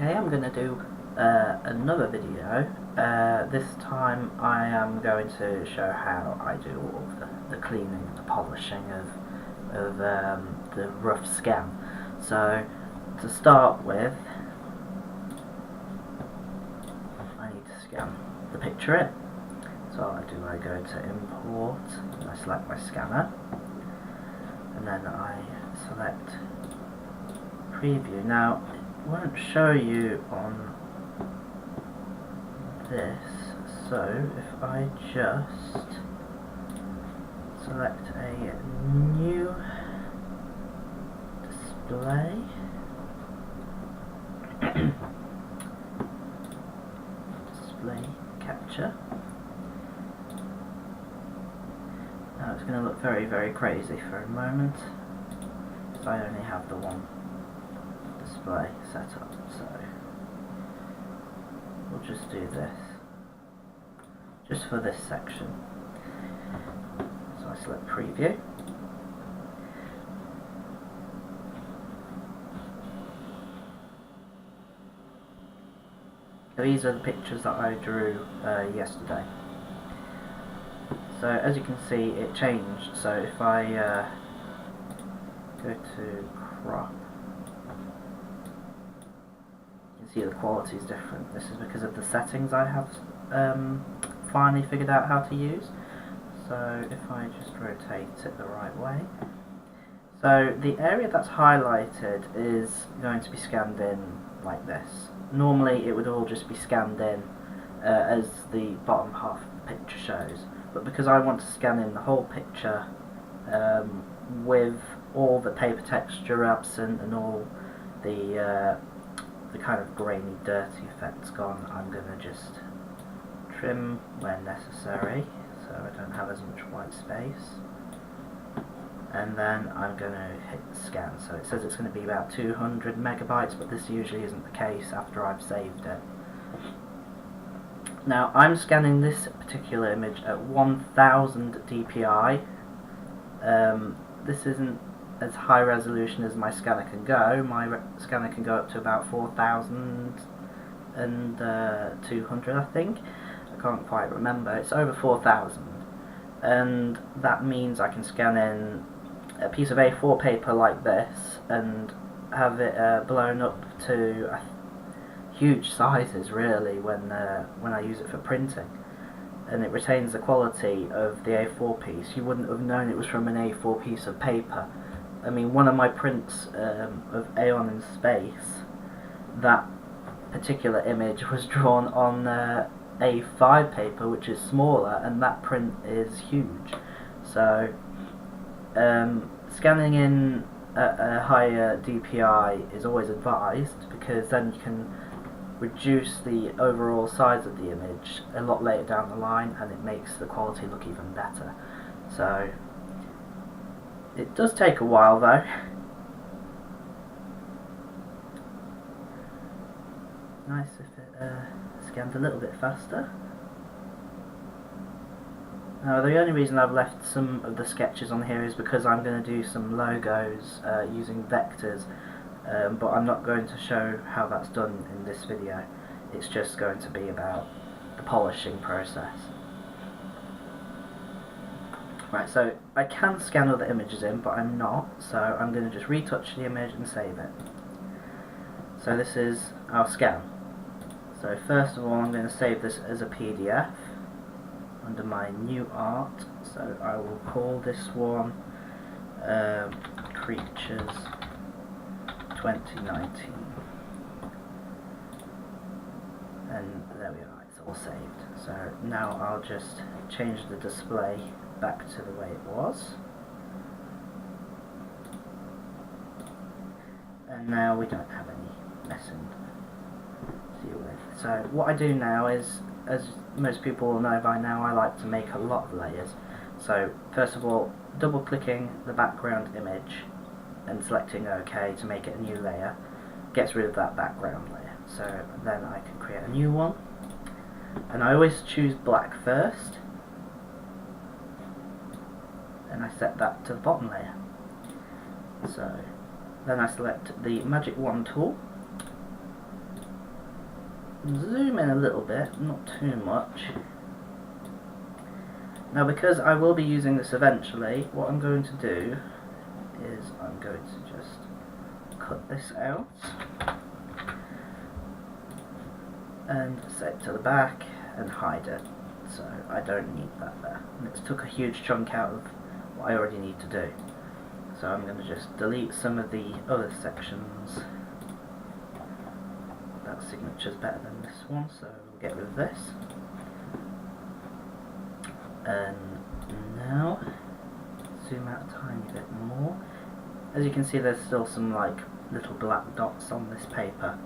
Okay, I'm going to do another video. This time I am going to show how I do all of the cleaning and the polishing of the rough scan. So to start with, I need to scan the picture in. So what I do, I go to import, and I select my scanner, and then I select preview. Now it won't show you on this, so if I just select a new display, display capture. Now it's going to look very, very crazy for a moment, because I only have the one display set up, so we'll just do this, just for this section. So I select preview. So these are the pictures that I drew yesterday. So as you can see, it changed. So if I go to crop, you can see the quality is different. This is because of the settings I have finally figured out how to use. So if I just rotate it the right way, so the area that's highlighted is going to be scanned in like this. Normally it would all just be scanned in as the bottom half of the picture shows, but because I want to scan in the whole picture with all the paper texture absent and all the kind of grainy, dirty effects gone, I'm going to just trim where necessary so I don't have as much white space, and then I'm going to hit scan. So it says it's going to be about 200 megabytes, but this usually isn't the case after I've saved it. Now I'm scanning this particular image at 1000 dpi. This isn't as high resolution as my scanner can go. My scanner can go up to about 4200, I think. I can't quite remember. It's over 4000, and that means I can scan in a piece of A4 paper like this and have it blown up to huge sizes, really, when I use it for printing, and it retains the quality of the A4 piece. You wouldn't have known it was from an A4 piece of paper. I mean, one of my prints of Aeon in Space, that particular image was drawn on A5 paper, which is smaller, and that print is huge. So scanning in at a higher DPI is always advised, because then you can reduce the overall size of the image a lot later down the line, and it makes the quality look even better. So it does take a while though. Nice if it scanned a little bit faster. Now the only reason I've left some of the sketches on here is because I'm going to do some logos using vectors, but I'm not going to show how that's done in this video. It's just going to be about the polishing process. Right, so I can scan other images in, but I'm not, so I'm going to just retouch the image and save it. So this is our scan. So first of all, I'm going to save this as a PDF under my new art. So I will call this one Creatures 2019. And there we are, it's all saved. So now I'll just change the display back to the way it was, and now we don't have any messing to deal with. So what I do now is, as most people will know by now, I like to make a lot of layers. So first of all, double clicking the background image and selecting OK to make it a new layer gets rid of that background layer. So then I can create a new one, and I always choose black first, and I set that to the bottom layer. So then I select the magic wand tool zoom in a little bit, not too much. Now because I will be using this eventually, what I'm going to do is I'm going to just cut this out and set it to the back and hide it, so I don't need that there. And it's took a huge chunk out of what I already need to do. So I'm going to just delete some of the other sections. That signature's better than this one, so we'll get rid of this. And now, zoom out a tiny bit more. As you can see, there's still some like little black dots on this paper.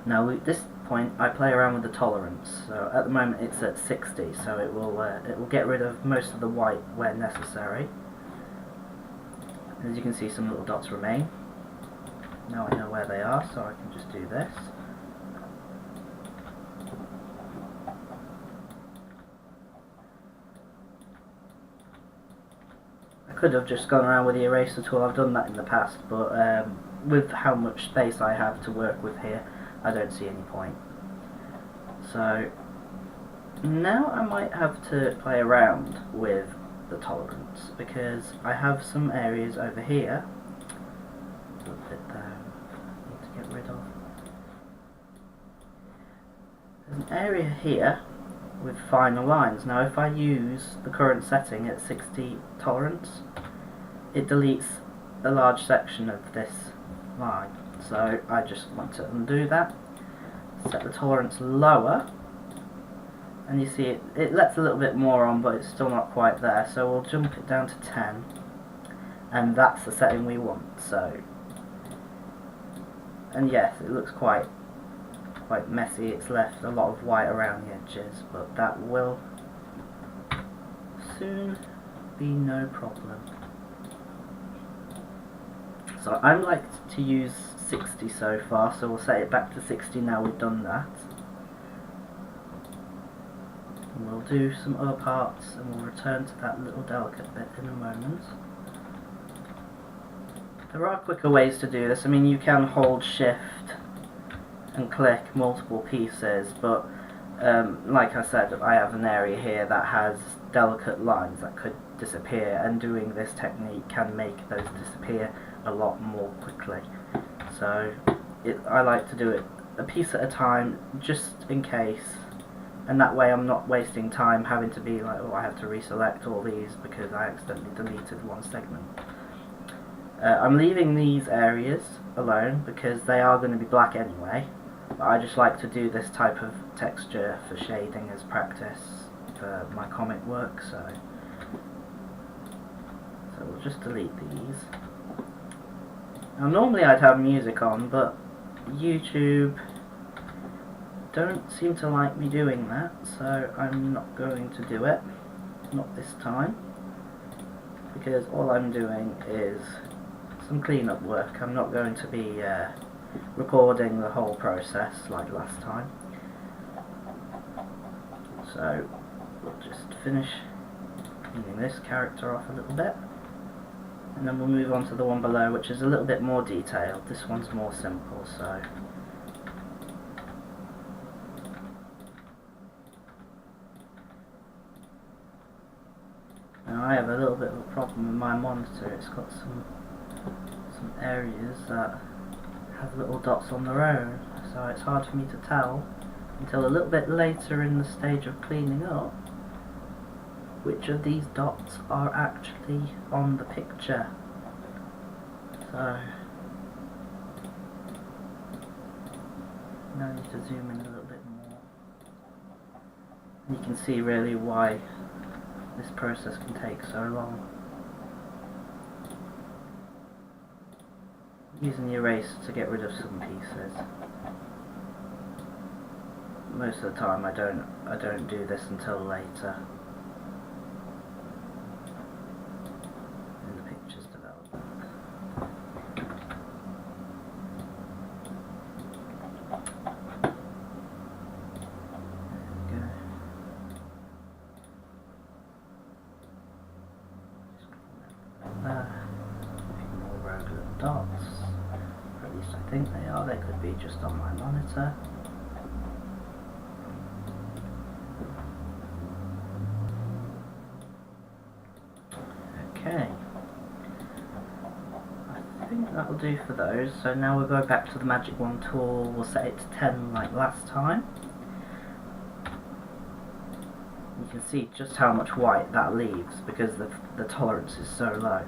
Now at this point I play around with the tolerance, so at the moment it's at 60, so it will get rid of most of the white where necessary. As you can see, some little dots remain. Now I know where they are, so I can just do this. I could have just gone around with the eraser tool, I've done that in the past, but with how much space I have to work with here, I don't see any point. So now I might have to play around with the tolerance, because I have some areas over here, a little bit there, I need to get rid of. There's an area here with finer lines. Now if I use the current setting at 60 tolerance, it deletes a large section of this line, so I just want to undo that, set the tolerance lower, and you see it lets a little bit more on, but it's still not quite there, so we'll jump it down to 10, and that's the setting we want. So, and yes, it looks quite messy, it's left a lot of white around the edges, but that will soon be no problem. So I'm like to use 60 so far, so we'll set it back to 60 now we've done that. And we'll do some other parts and we'll return to that little delicate bit in a moment. There are quicker ways to do this. I mean, you can hold shift and click multiple pieces, but like I said, I have an area here that has delicate lines that could disappear, and doing this technique can make those disappear a lot more quickly. So I like to do it a piece at a time, just in case, and that way I'm not wasting time having to be like, oh, I have to reselect all these because I accidentally deleted one segment. I'm leaving these areas alone because they are going to be black anyway, but I just like to do this type of texture for shading as practice for my comic work, so we'll just delete these. Now normally I'd have music on, but YouTube don't seem to like me doing that, so I'm not going to do it, not this time, because all I'm doing is some cleanup work. I'm not going to be recording the whole process like last time. So we'll just finish cleaning this character off a little bit, and then we'll move on to the one below, which is a little bit more detailed. This one's more simple, so now I have a little bit of a problem with my monitor. It's got some areas that have little dots on their own, so it's hard for me to tell until a little bit later in the stage of cleaning up which of these dots are actually on the picture. So now I need to zoom in a little bit more, and you can see really why this process can take so long. Using the eraser to get rid of some pieces. Most of the time I don't do this until later in the picture's development. There we go. Just clean that. A few more rogue little dots. Or at least I think they are. They could be just on my monitor. Okay. I think that'll do for those. So now we'll go back to the magic wand tool. We'll set it to 10 like last time. You can see just how much white that leaves because the tolerance is so low.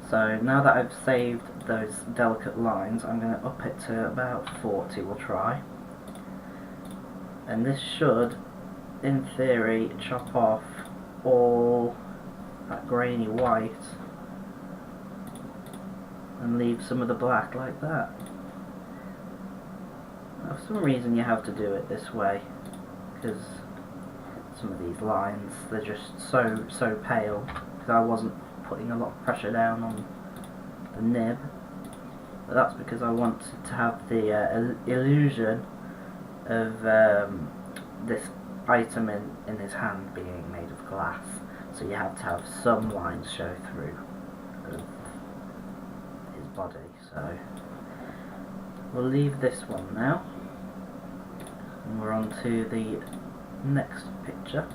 So now that I've saved those delicate lines, I'm going to up it to about 40, we'll try. And this should, in theory, chop off all that grainy white and leave some of the black like that. Now, for some reason you have to do it this way, because some of these lines, they're just so pale, because I wasn't putting a lot of pressure down on the nib, but that's because I wanted to have the illusion of this item in his hand being made of glass, so you have to have some lines show through of his body. So we'll leave this one now, and we're on to the next picture.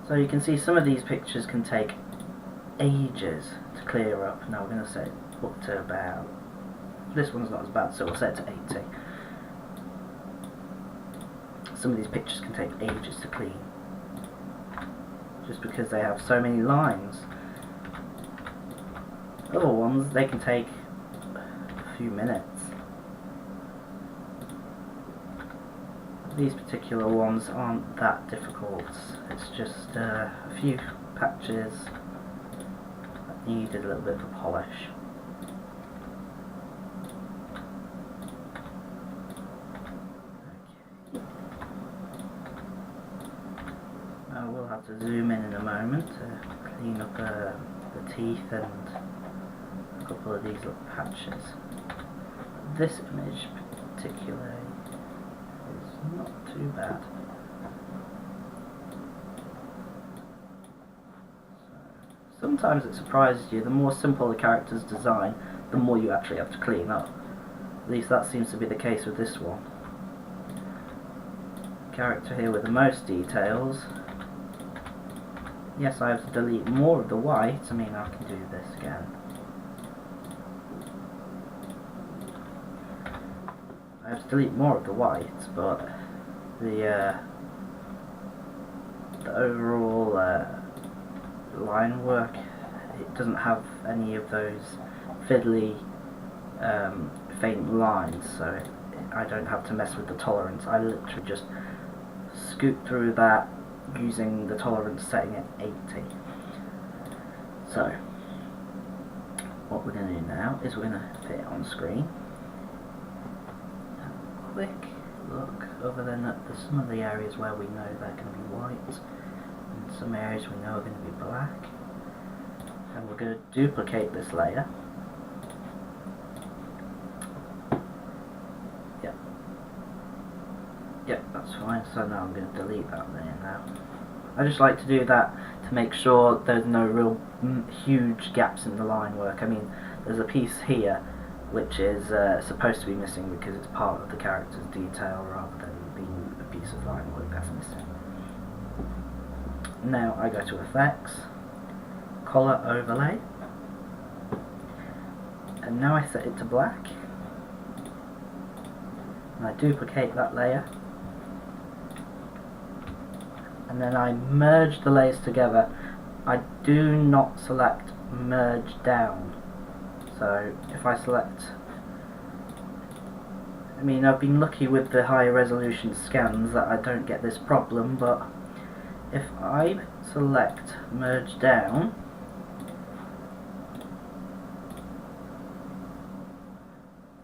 So you can see some of these pictures can take ages to clear up. Now we're going to set it up to about, this one's not as bad, so we'll set it to 80. Some of these pictures can take ages to clean, just because they have so many lines. Other ones, they can take a few minutes. These particular ones aren't that difficult, it's just a few patches that needed a little bit of a polish. Okay. I will have to zoom in a moment to clean up the teeth and a couple of these little patches. This image particularly not too bad. So, sometimes it surprises you, the more simple the character's design, the more you actually have to clean up. At least that seems to be the case with this one. Character here with the most details. Yes, I have to delete more of the white. I mean, I can do this again. I have to delete more of the white, but the overall line work, it doesn't have any of those fiddly faint lines, so I don't have to mess with the tolerance. I literally just scoot through that using the tolerance setting at 80. So what we're going to do now is we're going to fit it on screen. Quick look over then at some of the areas where we know they're going to be white, and some areas we know are going to be black, and we're going to duplicate this layer. Yep, that's fine. So now I'm going to delete that layer now. I just like to do that to make sure there's no real huge gaps in the line work. I mean, there's a piece here which is supposed to be missing because it's part of the character's detail rather than being a piece of line work that's missing. Now I go to Effects, Color Overlay, and now I set it to black, and I duplicate that layer, and then I merge the layers together. I do not select Merge Down. So if I select, I mean, I've been lucky with the higher resolution scans that I don't get this problem, but if I select Merge Down,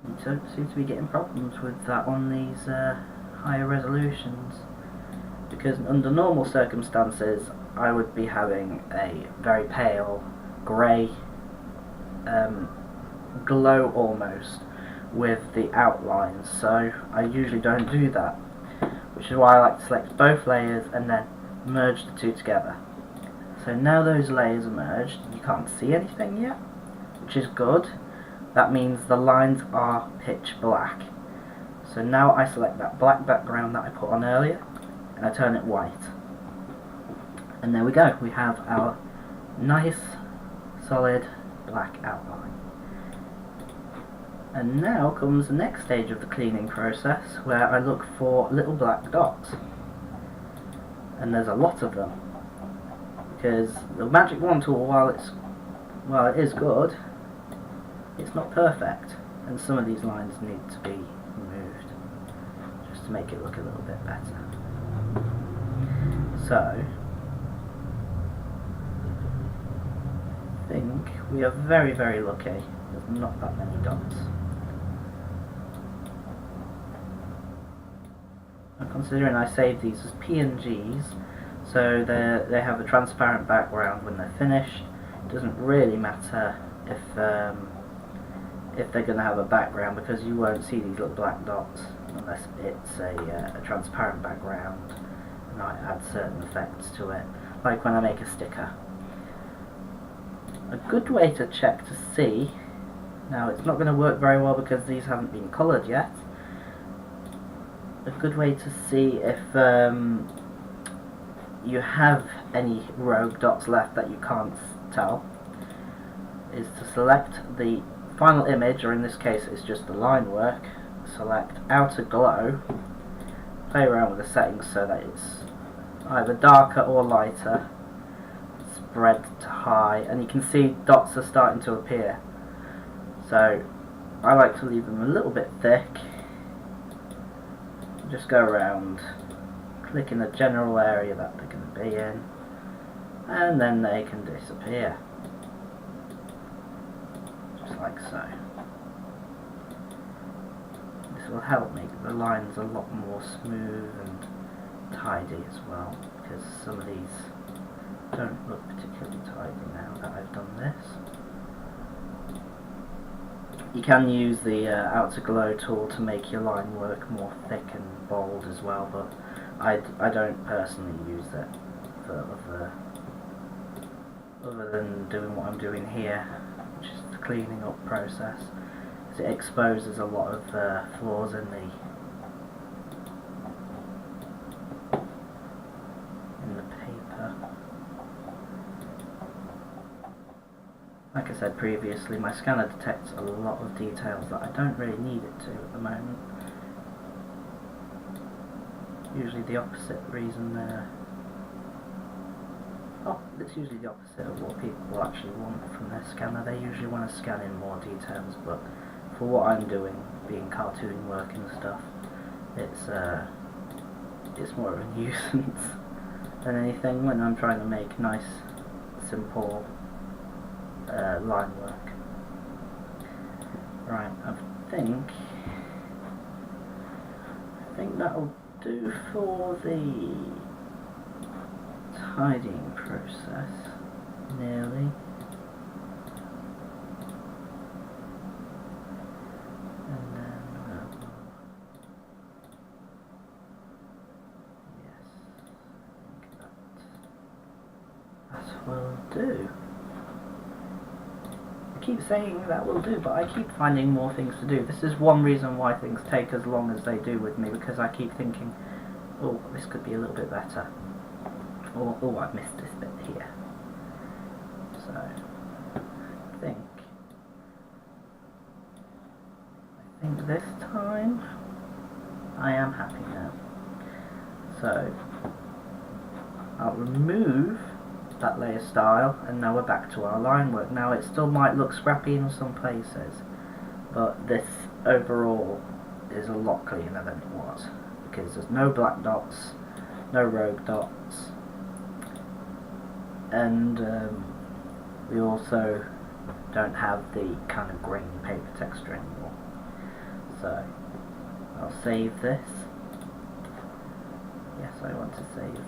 I don't seem to be getting problems with that on these higher resolutions, because under normal circumstances I would be having a very pale grey glow almost with the outlines, so I usually don't do that, which is why I like to select both layers and then merge the two together. So now those layers are merged, you can't see anything yet, which is good, that means the lines are pitch black. So now I select that black background that I put on earlier, and I turn it white. And there we go, we have our nice, solid black outline. And now comes the next stage of the cleaning process, where I look for little black dots. And there's a lot of them, because the Magic Wand tool, while it is good, it's not perfect, and some of these lines need to be removed just to make it look a little bit better. So I think we are very, very lucky. There's not that many dots. And considering I saved these as PNGs, so they have a transparent background when they're finished, it doesn't really matter if they're going to have a background, because you won't see these little black dots unless it's a transparent background and I add certain effects to it, like when I make a sticker. A good way to check to see, now it's not going to work very well because these haven't been coloured yet, a good way to see if you have any rogue dots left that you can't tell is to select the final image, or in this case it's just the line work, select outer glow, play around with the settings so that it's either darker or lighter, spread to high, and you can see dots are starting to appear. So I like to leave them a little bit thick, just go around, click in the general area that they're going to be in, and then they can disappear, just like so. This will help make the lines a lot more smooth and tidy as well, because some of these don't look particularly tidy now that I've done this. You can use the outer glow tool to make your line work more thick and bold as well, but I don't personally use it for other than doing what I'm doing here, which is the cleaning up process, because it exposes a lot of flaws in the paper. Like I said previously, my scanner detects a lot of details that I don't really need it to at the moment. Usually the opposite reason it's usually the opposite of what people actually want from their scanner. They usually want to scan in more details, but for what I'm doing, being cartoon work and stuff, it's more of a nuisance than anything when I'm trying to make nice, simple line work. Right, I think that'll do for the tidying process, nearly. And then yes, I think that will do. I keep saying that will do, but I keep finding more things to do. This is one reason why things take as long as they do with me, because I keep thinking, oh, this could be a little bit better, or oh, I've missed this bit here. So I think this time I am happy now. So I'll remove that layer style, and now we're back to our line work. Now it still might look scrappy in some places, but this overall is a lot cleaner than it was, because there's no black dots, no rogue dots, and we also don't have the kind of grainy paper texture anymore. So I'll save this. Yes, I want to save.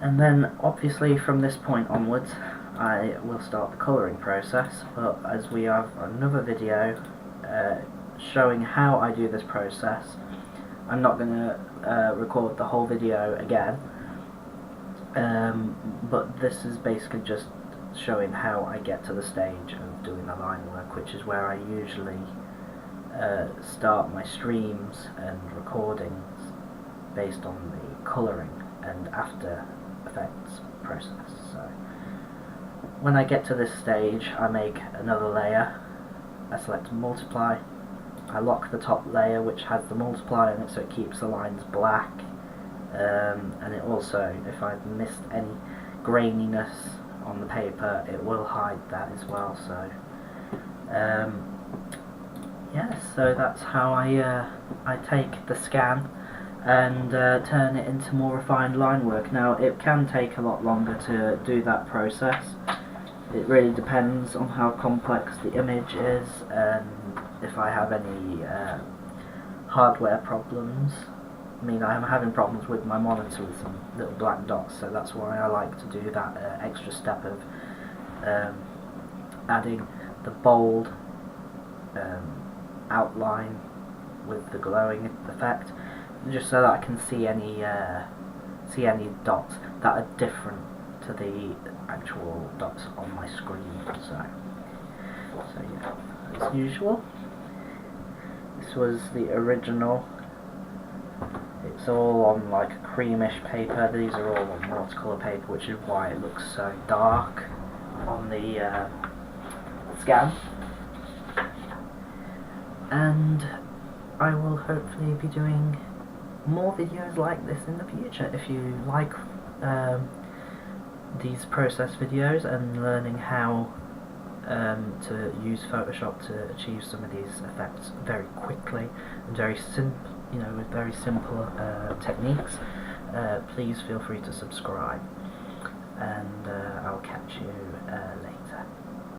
And then obviously from this point onwards I will start the colouring process, but as we have another video showing how I do this process, I'm not going to record the whole video again, but this is basically just showing how I get to the stage of doing the line work, which is where I usually start my streams and recordings based on the colouring and After Effects process. So when I get to this stage, I make another layer, I select multiply, I lock the top layer which has the multiply in it so it keeps the lines black, and it also, if I've missed any graininess on the paper, it will hide that as well. So yeah, so that's how I take the scan and turn it into more refined line work. Now it can take a lot longer to do that process. It really depends on how complex the image is and if I have any hardware problems. I mean, I'm having problems with my monitor with some little black dots, so that's why I like to do that extra step of adding the bold outline with the glowing effect, just so that I can see any dots that are different to the actual dots on my screen. So yeah, as usual, this was the original. It's all on like a creamish paper. These are all on watercolour paper, which is why it looks so dark on the scan. And I will hopefully be doing more videos like this in the future. If you like these process videos and learning how to use Photoshop to achieve some of these effects very quickly and very simple, with very simple techniques, please feel free to subscribe, and I'll catch you later.